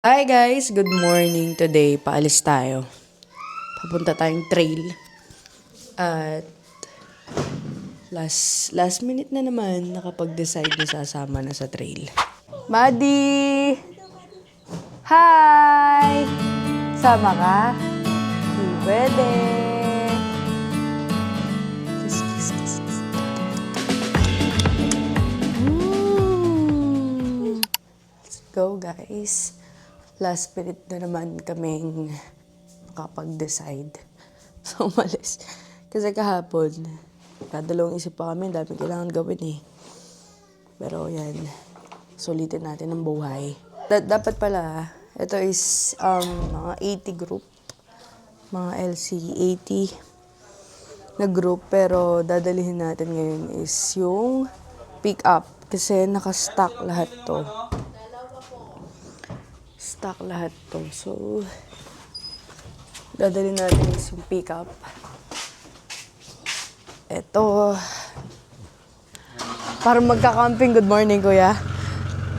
Hi guys! Good morning. Today, paalis tayo. Papunta tayong trail. At last minute na naman nakapag-decide na sasama na sa trail. Maddie! Hi! Sama ka? Hindi pwede. Let's go guys. Last minute na naman kaming makapag-decide. So, umalis. Kasi kahapon, dadalawang isip pa kami, dami kailangan gawin eh. Pero yan, sulitin natin ang buhay. Dapat pala, ito is mga 80 group. Mga LC 80 na group. Pero dadalihin natin ngayon is yung pick up. Kasi naka-stock lahat to. Stock lahat to. So, dadalhin natin is yung pick-up. Ito. Para magka-camping. Good morning, kuya.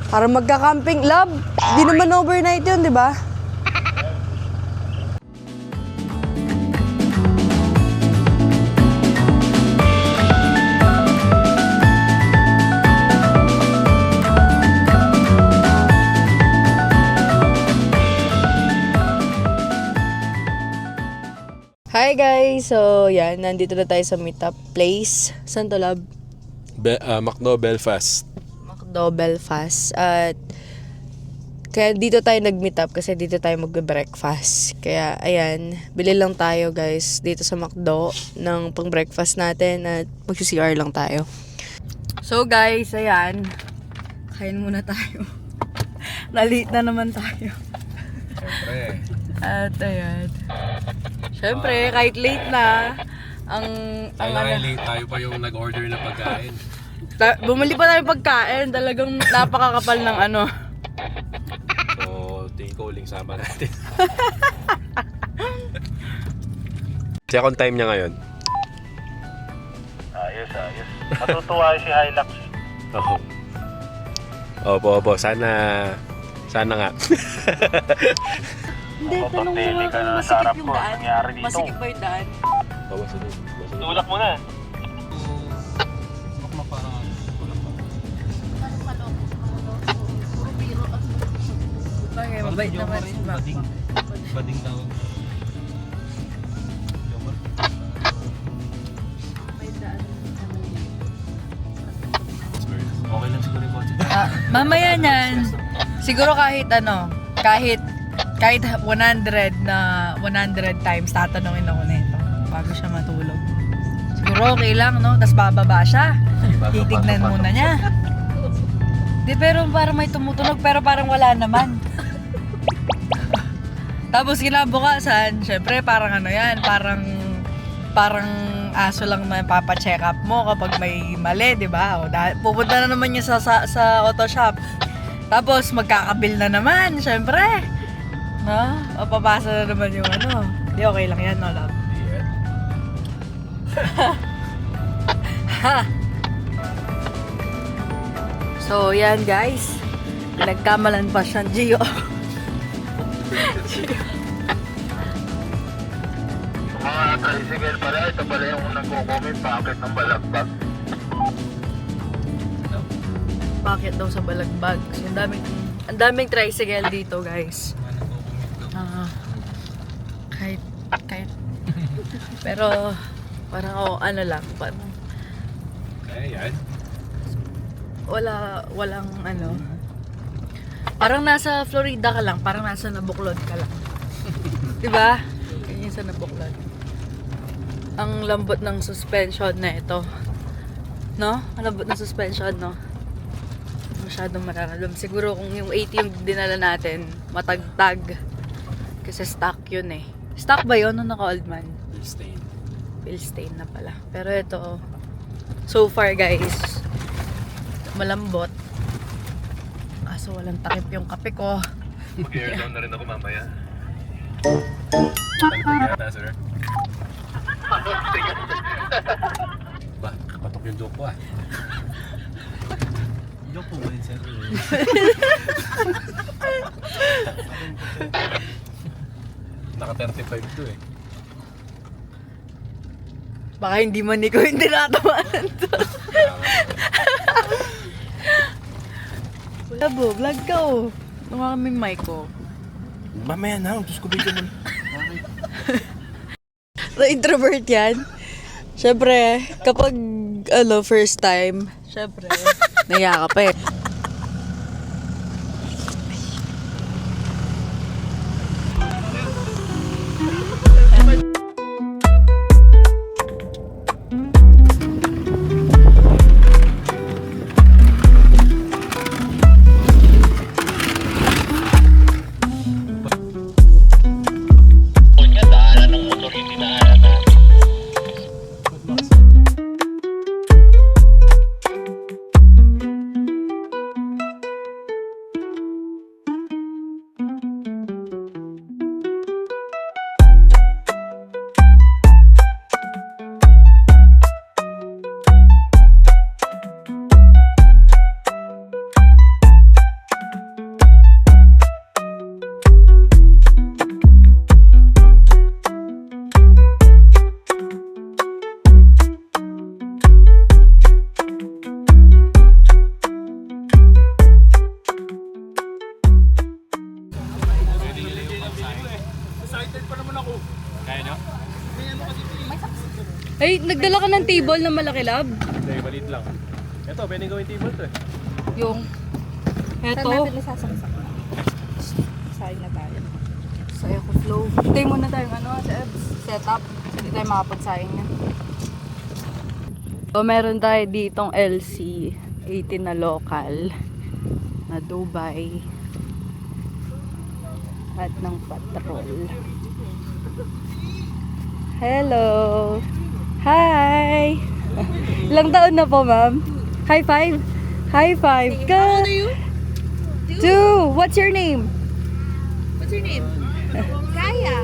Para magka-camping. Love, di naman overnight yun, di ba? Hi guys! So, yan. Nandito na tayo sa meetup place. Saan to, Lab? Macdo, Belfast. Macdo, Belfast. At kaya dito tayo nag-meet up kasi dito tayo mag-breakfast. Kaya, ayan. Bili lang tayo, guys, dito sa Macdo ng pang-breakfast natin at mag-CR lang tayo. So, guys, ayan. Kain muna tayo. Nalit na naman tayo. Siyempre. At, ayan. Siyempre, kahit late na, Late tayo pa yung nag-order na pagkain. bumili pa tayo pagkain, talagang napakakapal ng ano. So, tingin ko uling sama natin. Second time niya ngayon. Ayos. Matutuwa si Hilux. Oo. Opo. Sana nga. Hindi, Ako, tanong mo pagpili nga ka kung na sa masikip harap yung ko. daan. Nangyari dito. Masikip ba yung daan? Tulak mo na. Bagay, mabait naman si Mac. Bading tawag. Okay lang siguro yung kotse. Mamaya niyan, siguro kahit 100 times tatanungin ako nito bago siya matulog. Siguro okay lang, no? Tapos bababa siya. Titignan muna niya. Di, pero parang may tumutunog pero parang wala naman. Tapos kinabukasan, syempre parang ano yan, parang aso lang na papacheck up mo kapag may mali, di ba? Pupunta na naman niya sa auto shop. Tapos magkakabil na naman, syempre. No? Papapasa na naman yung ano. Di, okay lang yan, no, love? So, yan guys. Nagkamalan pa siyang Gio. Mga tricycle pala, ito pala yung unang kukomment, paakit ng balagbag. Bakit daw sa balagbag? So, ang daming tricycle dito, guys. Kahit. Pero, parang ano lang, parang Ayan. walang ano. Parang nasa Florida ka lang, parang nasa Nabuklod ka lang. 'Di ba? Ganyan sa Nabuklod. Ang lambot ng suspension na ito. No? Ang lambot ng suspension, no? Masyadong mararamdam. Siguro kung yung 80 yung dinala natin, matagtag. Kasi stock yun eh. Stock ba yun nung naka-old man? Bilstein na pala. Pero ito, so far guys, malambot. Kaso walang takip yung kape ko. Mag-air down na rin ako mamaya. Talpag yata, sir. Ba, kapatok yung joke ko ah. Joke po ba yun, sir? Naka 35 to eh. Baka hindi man ikaw yung tinatawanan to. Labo, vlog ka oh. Tunga kami mic ko. Mamaya na, tapos ko bigyan mo. So, introvert yan. Siyempre, kapag, first time, siyempre, naiya ka pa eh. Kunya, daanan ng motor, hindi daanan natin. Excited pa naman ako. Kaya nyo? Ay, nagdala ka ng table na malaki lab? Hindi, maliit lang. Ito, pwedeng gawin table to eh. Yung, eto. Isasaksak na. Sayang na tayo. Saya ko flow. Hintay muna tayong setup. Hindi tayo makapagsayang yan. So, meron tayo ditong LC 18 na local na Dubai at ng patrol. Hello! Hi! Ilang taon na po, ma'am? High five! High five! How old are you? 2! What's your name? What's your name? Kaya.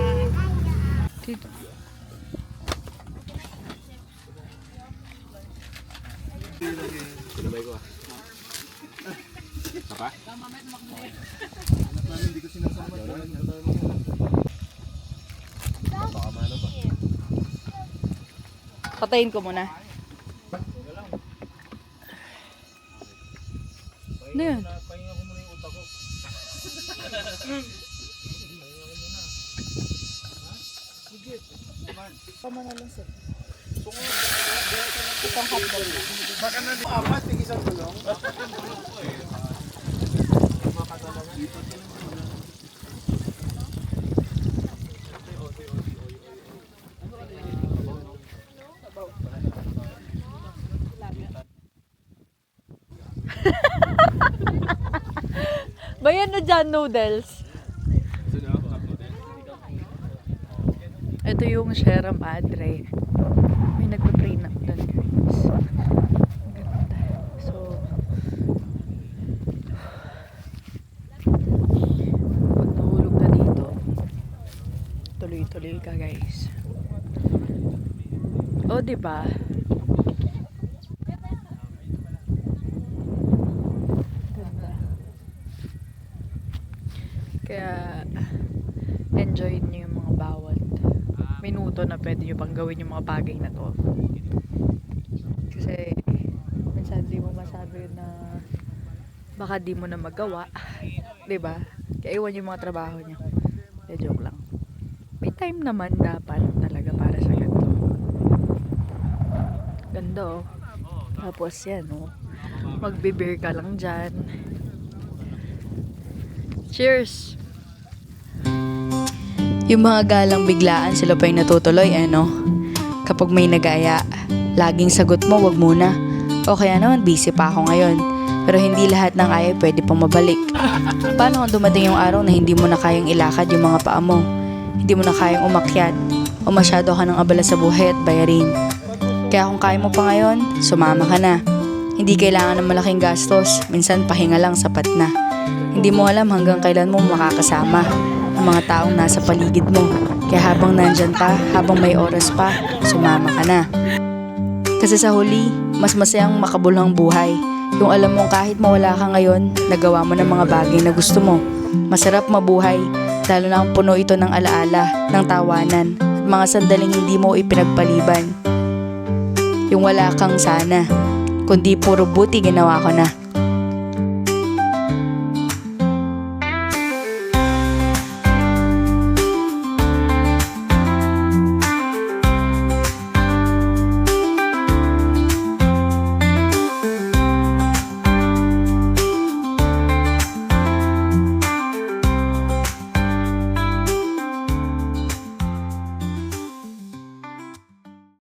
Sinabay ko ah. Saka? Baka mano ba? Patayin ko muna. Ano yun? Bayan na dyan, noodles. Ito yung Sierra Madre. May nagpa-pray na doon, guys. Ang ganda. So, pag nahulog ka dito, tuloy-tuloy ka, guys. O, diba? Ganda. Kaya, enjoy niyo yung mga bawat minuto na pwede nyo pang gawin yung mga bagay na to. Kasi, minsan di mo masabi na baka di mo na magawa. Diba? Kaya iwan yung mga trabaho nyo. Joke lang. May time naman dapat talaga para sa ganito. Ganda oh. Tapos yan oh. Magbe-beer ka lang dyan. Cheers! Yung mga galang biglaan, sila pa yung natutuloy, no? Kapag may nagaya, laging sagot mo, wag muna. O kaya naman, busy pa ako ngayon. Pero hindi lahat ng ayaw pwede pang mabalik. Paano kung dumating yung araw na hindi mo na kayang ilakad yung mga paa mo? Hindi mo na kayang umakyat? O masyado ka ng abala sa buhay at bayarin? Kaya kung kaya mo pa ngayon, sumama ka na. Hindi kailangan ng malaking gastos, minsan pahinga lang sapat na. Hindi mo alam hanggang kailan mo makakasama ang mga taong nasa paligid mo. Kaya habang nandyan ka, habang may oras pa, sumama ka na. Kasi sa huli, mas masayang makabuluhang buhay Yung alam mong kahit mawala ka ngayon, nagawa mo ng mga bagay na gusto mo. Masarap mabuhay, lalo na ang puno ito ng alaala, ng tawanan, at mga sandaling hindi mo ipinagpaliban. Yung wala kang sana, kundi puro buti ginawa ko na.